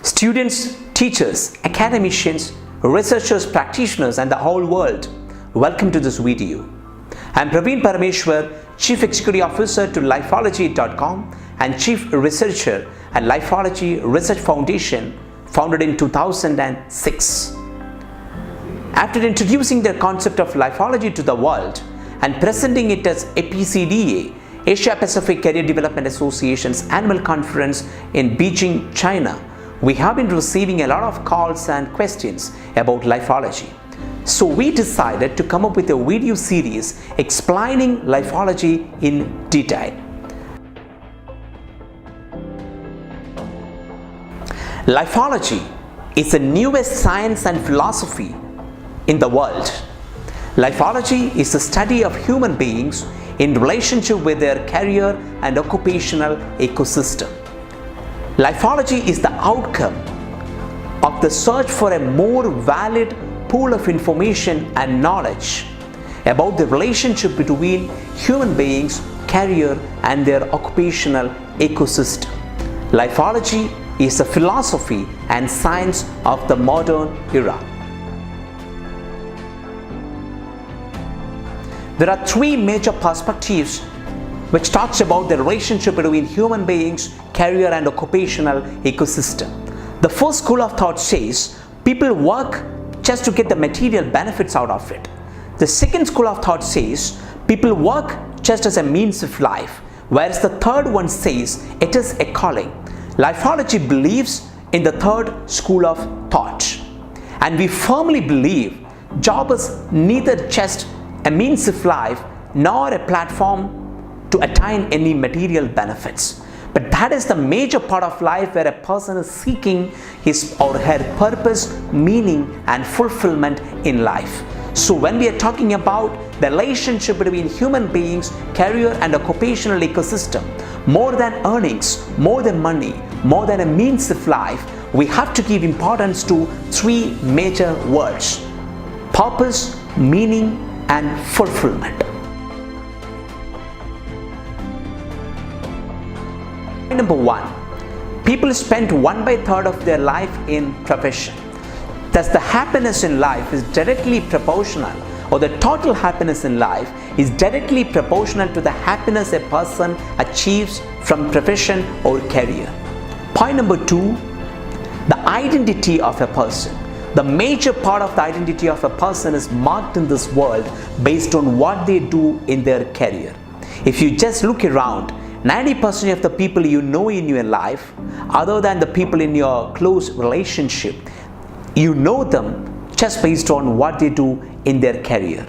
Students, teachers, academicians, researchers, practitioners, and the whole world, welcome to this video. I am Praveen Parameshwar, Chief Executive Officer to Lifology.com and Chief Researcher at Lifology Research Foundation, founded in 2006. After introducing the concept of Lifology to the world and presenting it as APCDA, Asia Pacific Career Development Association's annual conference in Beijing, China, we have been receiving a lot of calls and questions about Lifology. So we decided to come up with a video series explaining Lifology in detail. Lifology is the newest science and philosophy in the world. Lifology is the study of human beings in relationship with their career and occupational ecosystem. Lifology is the outcome of the search for a more valid pool of information and knowledge about the relationship between human beings, career, and their occupational ecosystem. Lifology is the philosophy and science of the modern era. There are three major perspectives which talks about the relationship between human beings, career, and occupational ecosystem. The first school of thought says people work just to get the material benefits out of it. The second school of thought says people work just as a means of life, whereas the third one says it is a calling. Lifology believes in the third school of thought, and we firmly believe job is neither just a means of life nor a platform to attain any material benefits, but that is the major part of life where a person is seeking his or her purpose, meaning, and fulfillment in life. So when we are talking about the relationship between human beings, career, and occupational ecosystem, more than earnings, more than money, more than a means of life, we have to give importance to three major words: purpose, meaning, and fulfillment. Number one, people spend 1/3 of their life in profession. Thus, the happiness in life is directly proportional, or the total happiness in life is directly proportional to the happiness a person achieves from profession or career. Point number two, the identity of a person. The major part of the identity of a person is marked in this world based on what they do in their career. If you just look around, 90% of the people you know in your life, other than the people in your close relationship, you know them just based on what they do in their career.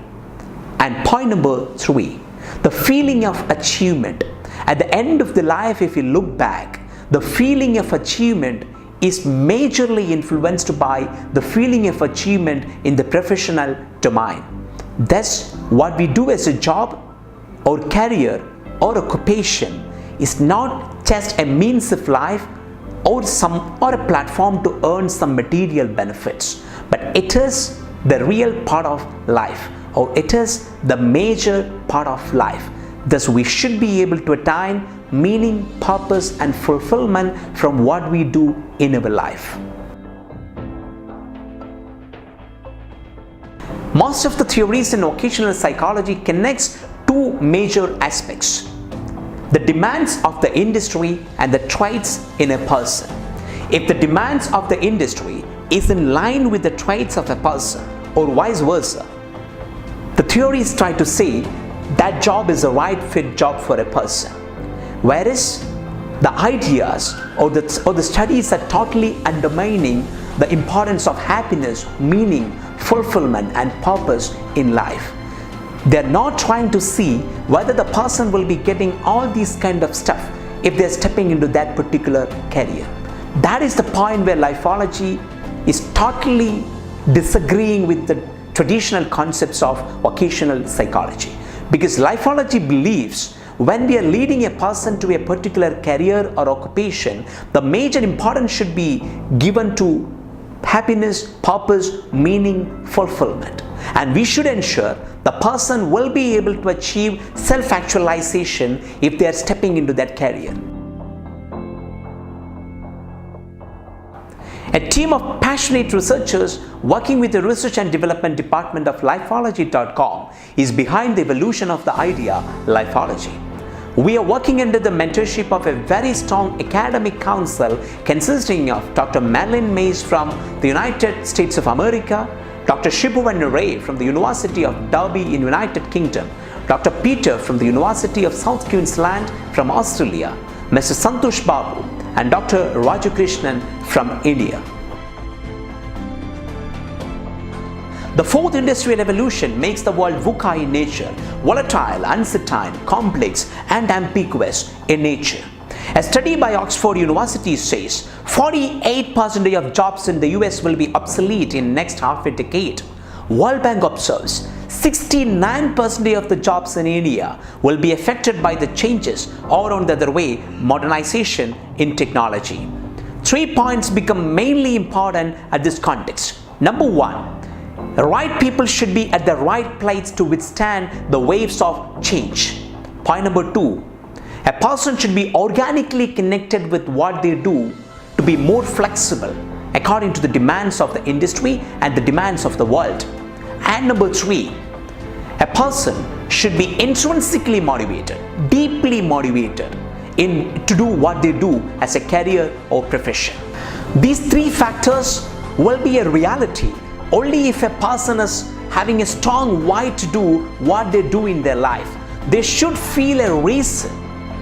And point number three, the feeling of achievement. At the end of the life, if you look back, the feeling of achievement is majorly influenced by the feeling of achievement in the professional domain. Thus, what we do as a job or career or occupation is not just a means of life or a platform to earn some material benefits, but it is the real part of life, or it is the major part of life. Thus, we should be able to attain meaning, purpose, and fulfillment from what we do in our life. Most of the theories in vocational psychology connects two major aspects: the demands of the industry and the traits in a person. If the demands of the industry is in line with the traits of a person, or vice versa, the theories try to say that job is a right fit job for a person. Whereas the ideas or the studies are totally undermining the importance of happiness, meaning, fulfillment, and purpose in life. They're not trying to see whether the person will be getting all these kind of stuff if they're stepping into that particular career. That is the point where Lifology is totally disagreeing with the traditional concepts of vocational psychology. Because Lifology believes when we are leading a person to a particular career or occupation, the major importance should be given to happiness, purpose, meaning, fulfillment. And we should ensure the person will be able to achieve self-actualization if they are stepping into that career. A team of passionate researchers working with the research and development department of Lifology.com is behind the evolution of the idea Lifology. We are working under the mentorship of a very strong academic council consisting of Dr. Madeline Mays from the United States of America, Dr. Shibhuvan Ray from the University of Derby in United Kingdom, Dr. Peter from the University of South Queensland from Australia, Mr. Santosh Babu and Dr. Rajakrishnan from India. The fourth industrial revolution makes the world VUCA in nature, volatile, uncertain, complex and ambiguous in nature. A study by Oxford University says 48% of jobs in the US will be obsolete in next half a decade. World Bank observes 69% of the jobs in India will be affected by the changes, or on the other way, modernization in technology. 3 points become mainly important at this context. Number one, the right people should be at the right place to withstand the waves of change. Point number two, a person should be organically connected with what they do to be more flexible according to the demands of the industry and the demands of the world. And number three, a person should be intrinsically motivated, deeply motivated to do what they do as a career or profession. These three factors will be a reality only if a person is having a strong why to do what they do in their life. They should feel a reason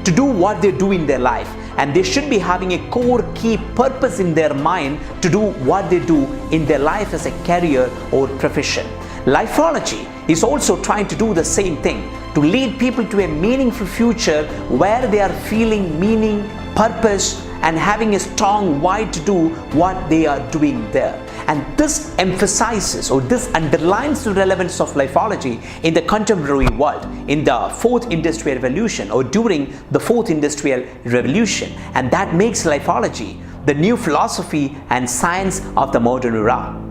to do what they do in their life, and they should be having a core key purpose in their mind to do what they do in their life as a career or profession. Lifology is also trying to do the same thing, to lead people to a meaningful future where they are feeling meaning, purpose and having a strong why to do what they are doing there. And this emphasizes, or this underlines the relevance of Lifology in the contemporary world, in the fourth industrial revolution or during the fourth industrial revolution. And that makes Lifology the new philosophy and science of the modern era.